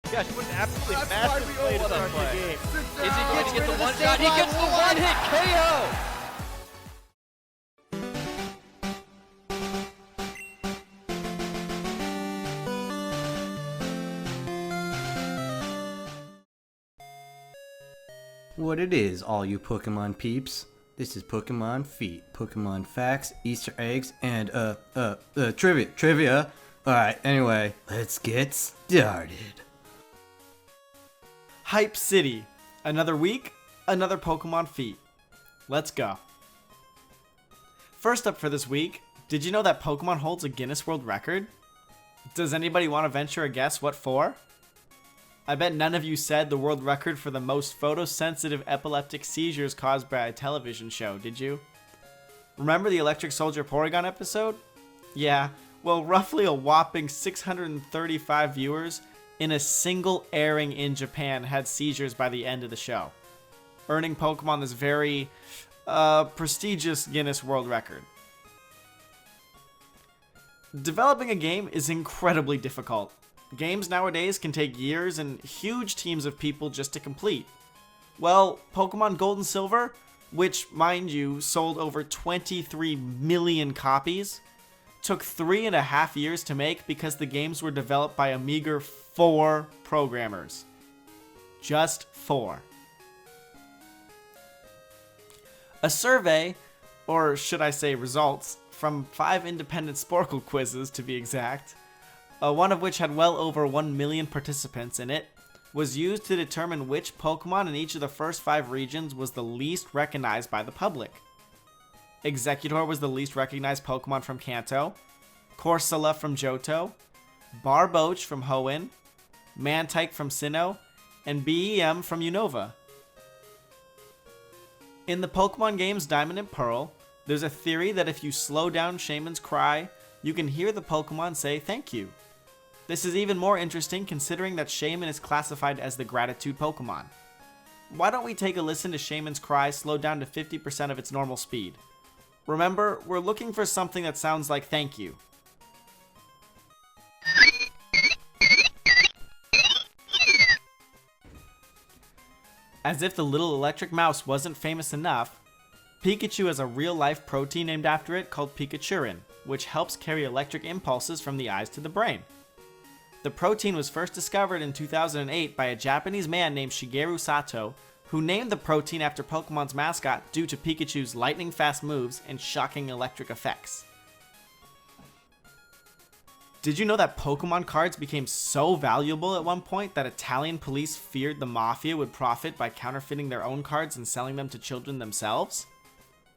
Gosh, what an absolutely That's massive why we play to all start wanna the game. Sit Is he down. going to get the Rid of one the shot? He save gets the line. one hit KO! What it is, all you Pokemon peeps. This is Pokemon Feet, Pokemon facts, Easter eggs, and trivia. Alright, anyway, let's get started. Hype City. Another week, another Pokemon feat. Let's go. First up for this week, did you know that Pokemon holds a Guinness World Record? Does anybody want to venture a guess what for? I bet none of you said the world record for the most photosensitive epileptic seizures caused by a television show, did you? Remember the Electric Soldier Porygon episode? Yeah, well, roughly a whopping 635 viewers in a single airing in Japan had seizures by the end of the show, earning Pokemon this very prestigious Guinness World Record. Developing a game is incredibly difficult. Games nowadays can take years and huge teams of people just to complete. Well, Pokemon Gold and Silver, which, mind you, sold over 23 million copies, took 3.5 years to make because the games were developed by a meager 4 programmers. Just 4. A survey, or should I say results, from 5 independent Sporkle quizzes to be exact, one of which had well over 1 million participants in it, was used to determine which Pokemon in each of the first 5 regions was the least recognized by the public. Executor was the least recognized Pokemon from Kanto, Corsola from Johto, Barboach from Hoenn, Mantike from Sinnoh, and BEM from Unova. In the Pokemon games Diamond and Pearl, there's a theory that if you slow down Shaman's cry, you can hear the Pokemon say thank you. This is even more interesting considering that Shaman is classified as the gratitude Pokemon. Why don't we take a listen to Shaman's cry slowed down to 50% of its normal speed? Remember, we're looking for something that sounds like thank you. As if the little electric mouse wasn't famous enough, Pikachu has a real-life protein named after it called Pikachurin, which helps carry electric impulses from the eyes to the brain. The protein was first discovered in 2008 by a Japanese man named Shigeru Sato, who named the protein after Pokemon's mascot due to Pikachu's lightning-fast moves and shocking electric effects. Did you know that Pokemon cards became so valuable at one point that Italian police feared the Mafia would profit by counterfeiting their own cards and selling them to children themselves?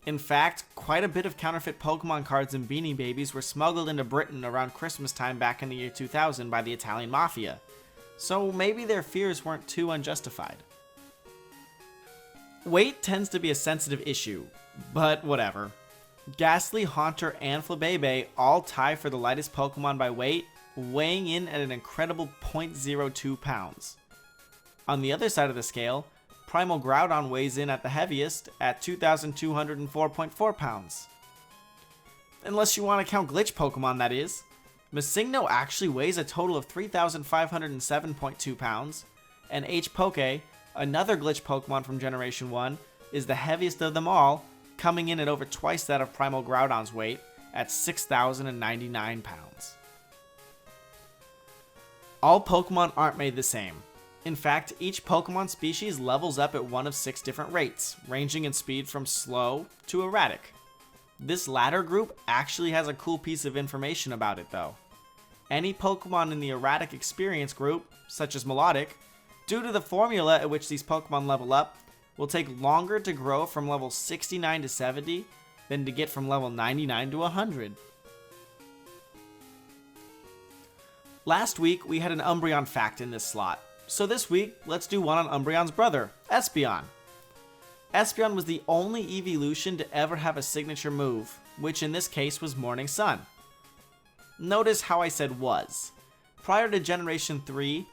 In fact, quite a bit of counterfeit Pokemon cards and Beanie Babies were smuggled into Britain around Christmas time back in the year 2000 by the Italian Mafia, so maybe their fears weren't too unjustified. Weight tends to be a sensitive issue, but whatever. Ghastly, Haunter, and Flabébé all tie for the lightest Pokemon by weight, weighing in at an incredible 0.02 pounds. On the other side of the scale, Primal Groudon weighs in at the heaviest at 2,204.4 pounds. Unless you want to count glitch Pokemon, that is. Missingno actually weighs a total of 3,507.2 pounds, and H-Poke, another glitch Pokemon from Generation 1, is the heaviest of them all, coming in at over twice that of Primal Groudon's weight at 6,099 pounds. All Pokemon aren't made the same. In fact, each Pokemon species levels up at one of 6 different rates, ranging in speed from slow to erratic. This latter group actually has a cool piece of information about it though. Any Pokemon in the erratic experience group, such as Melodic, due to the formula at which these Pokemon level up, will take longer to grow from level 69 to 70 than to get from level 99 to 100. Last week, we had an Umbreon fact in this slot. So this week, let's do one on Umbreon's brother, Espeon. Espeon was the only evolution to ever have a signature move, which in this case was Morning Sun. Notice how I said was. Prior to Generation 3,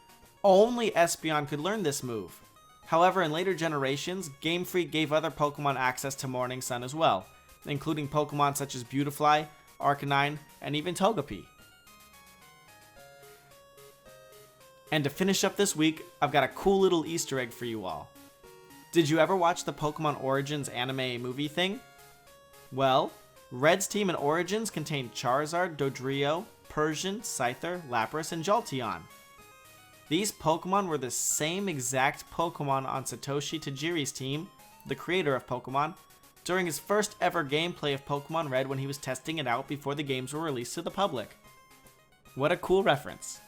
only Espeon could learn this move. However, in later generations, Game Freak gave other Pokemon access to Morning Sun as well, including Pokemon such as Beautifly, Arcanine, and even Togepi. And to finish up this week, I've got a cool little Easter egg for you all. Did you ever watch the Pokemon Origins anime movie thing? Well, Red's team in Origins contained Charizard, Dodrio, Persian, Scyther, Lapras, and Jolteon. These Pokemon were the same exact Pokemon on Satoshi Tajiri's team, the creator of Pokemon, during his first ever gameplay of Pokemon Red when he was testing it out before the games were released to the public. What a cool reference.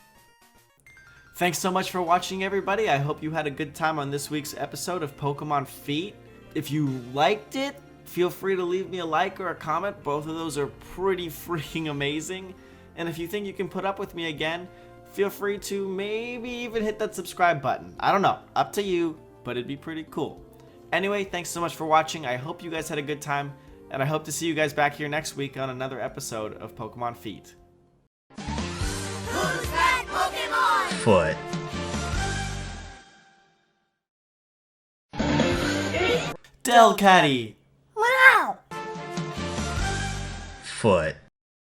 Thanks so much for watching, everybody. I hope you had a good time on this week's episode of Pokemon Feet. If you liked it, feel free to leave me a like or a comment. Both of those are pretty freaking amazing. And if you think you can put up with me again, feel free to maybe even hit that subscribe button. I don't know, up to you, but it'd be pretty cool. Anyway, thanks so much for watching. I hope you guys had a good time, and I hope to see you guys back here next week on another episode of Pokemon Feet. Who's that Pokemon? Foot. Delcatty! Wow! Foot.